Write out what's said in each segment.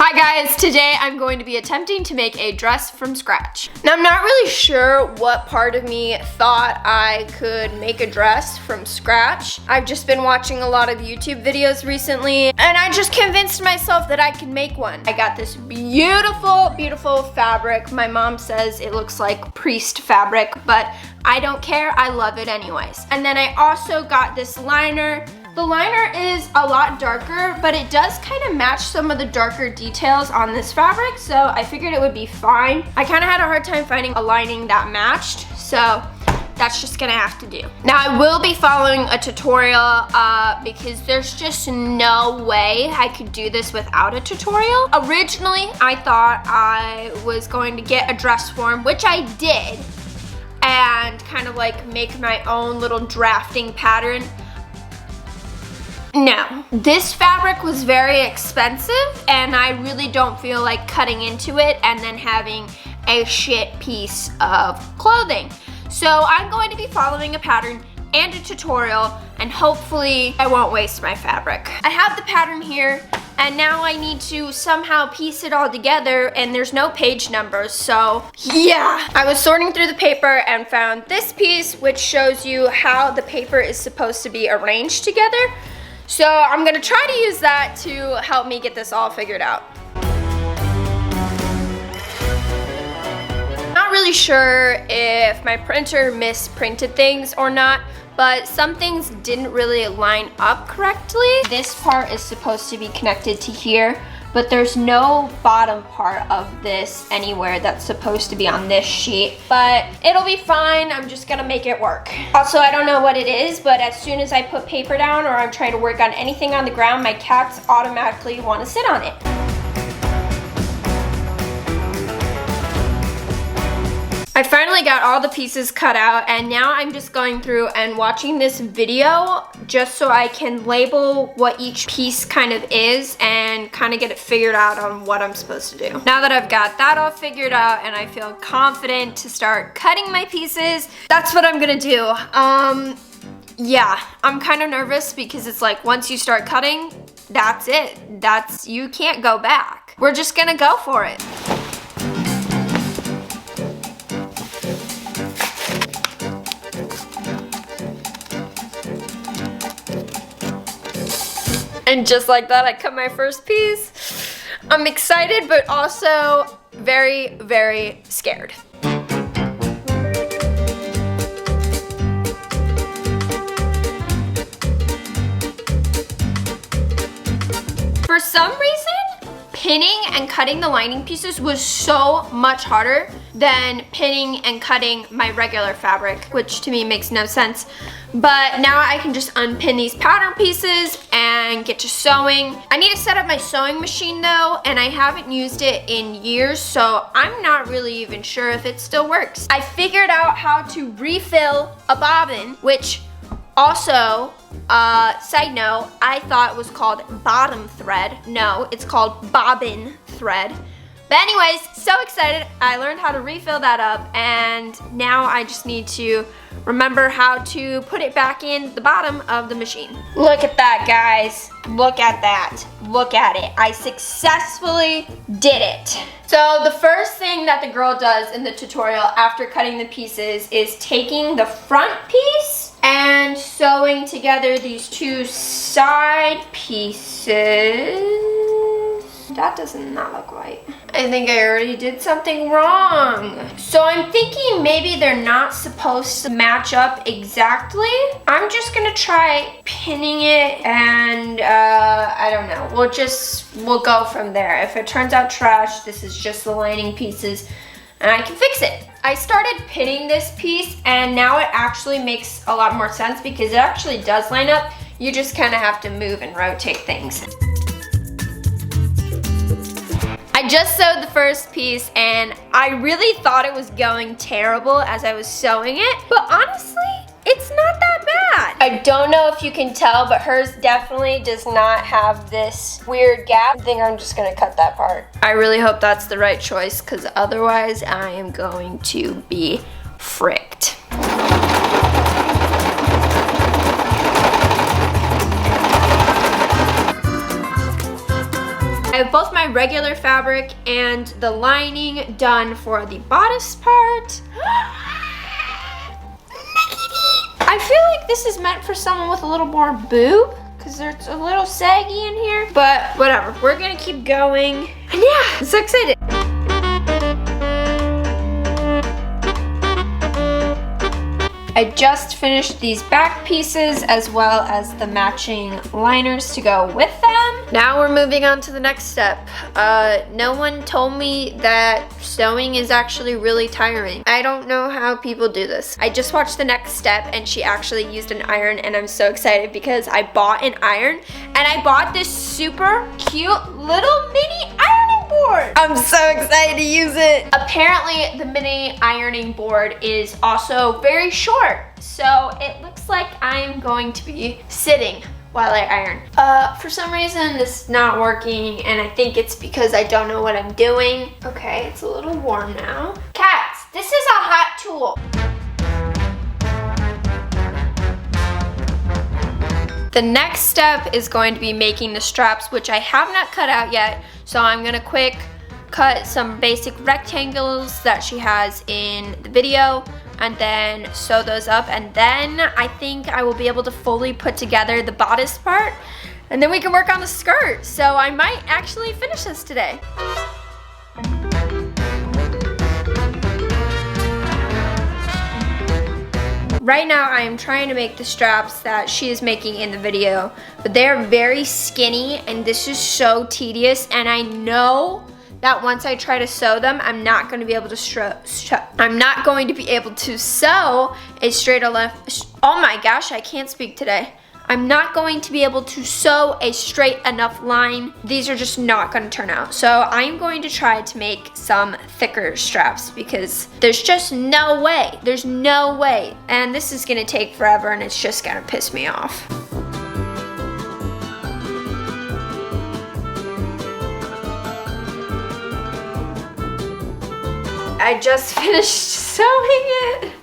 Hi guys, today I'm going to be attempting to make a dress from scratch. Now I'm not really sure what part of me thought I could make a dress from scratch. I've just been watching a lot of YouTube videos recently and I just convinced myself that I could make one. I got this beautiful, beautiful fabric. My mom says it looks like priest fabric, but I don't care, I love it anyways. And then I also got this liner. The liner is a lot darker, but it does kind of match some of the darker details on this fabric, so I figured it would be fine. I kind of had a hard time finding a lining that matched, so that's just gonna have to do. Now I will be following a tutorial because there's just no way I could do this without a tutorial. Originally, I thought I was going to get a dress form, which I did, and kind of like make my own little drafting pattern. No, this fabric was very expensive and I really don't feel like cutting into it and then having a shit piece of clothing. So I'm going to be following a pattern and a tutorial and hopefully I won't waste my fabric. I have the pattern here and now I need to somehow piece it all together and there's no page numbers, so yeah. I was sorting through the paper and found this piece which shows you how the paper is supposed to be arranged together. So I'm gonna try to use that to help me get this all figured out. Not really sure if my printer misprinted things or not, but some things didn't really line up correctly. This part is supposed to be connected to here, but there's no bottom part of this anywhere that's supposed to be on this sheet, but it'll be fine. I'm just gonna make it work. Also, I don't know what it is, but as soon as I put paper down or I'm trying to work on anything on the ground, my cats automatically want to sit on it. I finally got all the pieces cut out and now I'm just going through and watching this video just so I can label what each piece kind of is and kind of get it figured out on what I'm supposed to do. Now that I've got that all figured out and I feel confident to start cutting my pieces, that's what I'm gonna do. Yeah, I'm kind of nervous because it's like once you start cutting, that's it. You can't go back. We're just gonna go for it. And just like that, I cut my first piece. I'm excited, but also very, very scared. For some reason, pinning and cutting the lining pieces was so much harder than pinning and cutting my regular fabric, which to me makes no sense. But now I can just unpin these pattern pieces and get to sewing. I need to set up my sewing machine though, and I haven't used it in years, so I'm not really even sure if it still works. I figured out how to refill a bobbin, which also, side note, I thought it was called bottom thread. No, it's called bobbin thread. But anyways, so excited. I learned how to refill that up and now I just need to remember how to put it back in the bottom of the machine. Look at that, guys. Look at that. Look at it. I successfully did it. So the first thing that the girl does in the tutorial after cutting the pieces is taking the front piece and sewing together these two side pieces. That does not look right. I think I already did something wrong. So I'm thinking maybe they're not supposed to match up exactly. I'm just gonna try pinning it and I don't know. We'll go from there. If it turns out trash, this is just the lining pieces and I can fix it. I started pinning this piece and now it actually makes a lot more sense because it actually does line up. You just kind of have to move and rotate things. I just sewed the first piece and I really thought it was going terrible as I was sewing it, but honestly, it's not that bad. I don't know if you can tell, but hers definitely does not have this weird gap. I think I'm just gonna cut that part. I really hope that's the right choice because otherwise I am going to be fricked. I have both my regular fabric and the lining done for the bodice part. I feel like this is meant for someone with a little more boob, because it's a little saggy in here, but whatever, we're gonna keep going. And yeah, I'm so excited. I just finished these back pieces as well as the matching liners to go with them. Now we're moving on to the next step. No one told me that sewing is actually really tiring. I don't know how people do this. I just watched the next step and she actually used an iron, and I'm so excited because I bought an iron and I bought this super cute little mini ironing board. I'm so excited to use it. Apparently the mini ironing board is also very short, so it looks like I'm going to be sitting while I iron. For some reason this is not working, and I think it's because I don't know what I'm doing. Okay, it's a little warm now. Cats, this is a hot tool. The next step is going to be making the straps, which I have not cut out yet. So I'm gonna quick cut some basic rectangles that she has in the video and then sew those up. And then I think I will be able to fully put together the bodice part, and then we can work on the skirt. So I might actually finish this today. Right now I am trying to make the straps that she is making in the video, but they're very skinny and this is so tedious, and I know that once I try to sew them, I'm not going to be able to sew a straight enough, oh my gosh, I can't speak today. I'm not going to be able to sew a straight enough line. These are just not going to turn out. So I'm going to try to make some thicker straps because there's just no way. There's no way. And this is going to take forever and it's just going to piss me off. I just finished sewing it.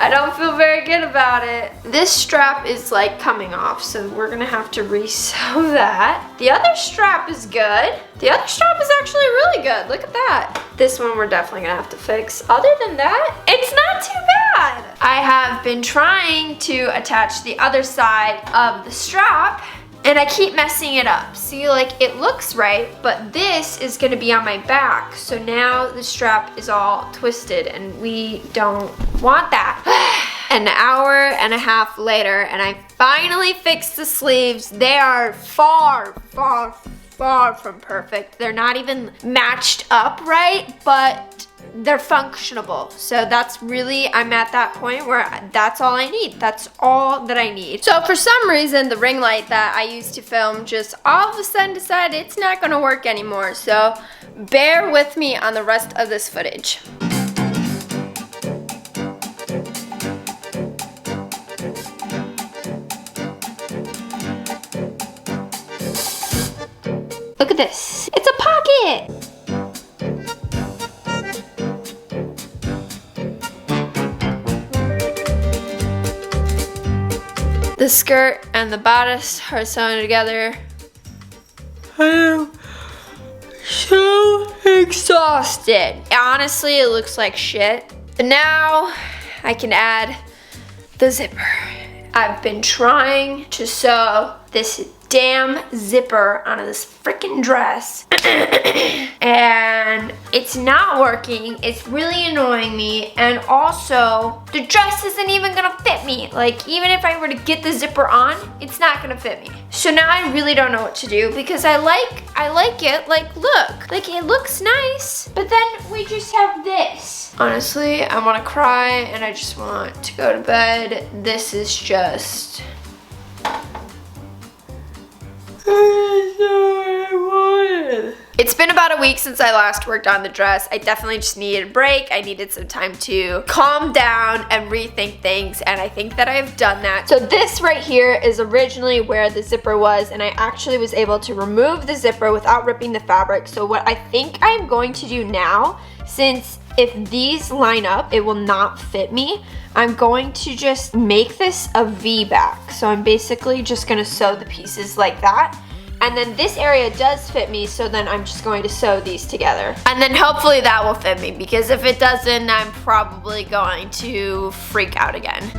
I don't feel very good about it. This strap is like coming off, so we're gonna have to re-sew that. The other strap is good. The other strap is actually really good. Look at that. This one we're definitely gonna have to fix. Other than that, it's not too bad. I have been trying to attach the other side of the strap, and I keep messing it up. See, like it looks right, but this is gonna be on my back. So now the strap is all twisted and we don't want that. An hour and a half later, and I finally fixed the sleeves. They are far, far, far from perfect. They're not even matched up right, but they're functionable. So that's really, I'm at that point where that's all I need. That's all that I need. So for some reason, the ring light that I used to film just all of a sudden decided it's not gonna work anymore. So bear with me on the rest of this footage. Look at this, it's a pocket. The skirt and the bodice are sewn together. I am so exhausted. Honestly, it looks like shit. But now I can add the zipper. I've been trying to sew this damn zipper onto this freaking dress and it's not working. It's really annoying me, and also the dress isn't even gonna fit me. Like, even if I were to get the zipper on, it's not gonna fit me. So now I really don't know what to do because I like it. Like, look, like it looks nice, but then we just have this. Honestly, I want to cry and I just want to go to bed. This is just It's been about a week since I last worked on the dress. I definitely just needed a break. I needed some time to calm down and rethink things, and I think that I've done that. So this right here is originally where the zipper was, and I actually was able to remove the zipper without ripping the fabric. So what I think I'm going to do now, since if these line up, it will not fit me, I'm going to just make this a V back. So I'm basically just gonna sew the pieces like that. And then this area does fit me, so then I'm just going to sew these together. And then hopefully that will fit me, because if it doesn't, I'm probably going to freak out again.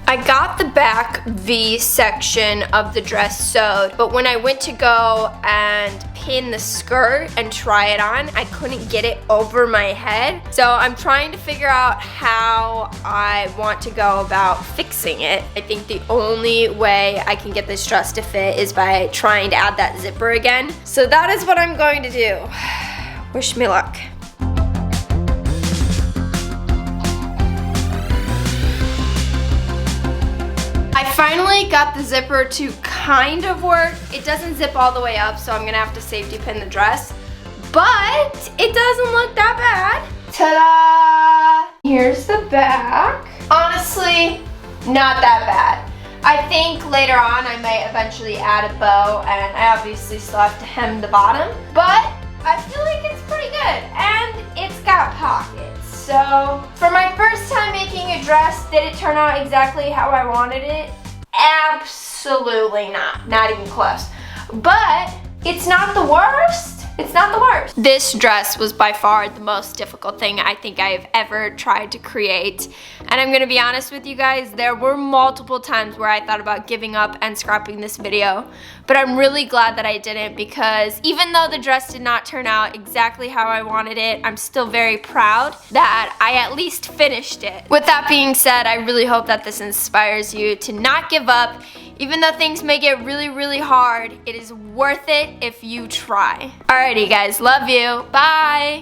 I got the back V section of the dress sewed, but when I went to go and pin the skirt and try it on, I couldn't get it over my head. So I'm trying to figure out how I want to go about fixing it. I think the only way I can get this dress to fit is by trying to add that zipper again. So that is what I'm going to do. Wish me luck. I finally got the zipper to kind of work. It doesn't zip all the way up, so I'm gonna have to safety pin the dress, but it doesn't look that bad. Ta-da! Here's the back. Honestly, not that bad. I think later on I might eventually add a bow, and I obviously still have to hem the bottom, but I feel like it's pretty good, and it's got pockets. So, for my first time making a dress, did it turn out exactly how I wanted it? Absolutely not even close. But it's not the worst. It's not the worst. This dress was by far the most difficult thing I think I've ever tried to create. And I'm gonna be honest with you guys, there were multiple times where I thought about giving up and scrapping this video. But I'm really glad that I didn't, because even though the dress did not turn out exactly how I wanted it, I'm still very proud that I at least finished it. With that being said, I really hope that this inspires you to not give up. Even though things may get really, really hard, it is worth it if you try. Alrighty guys, love you, bye!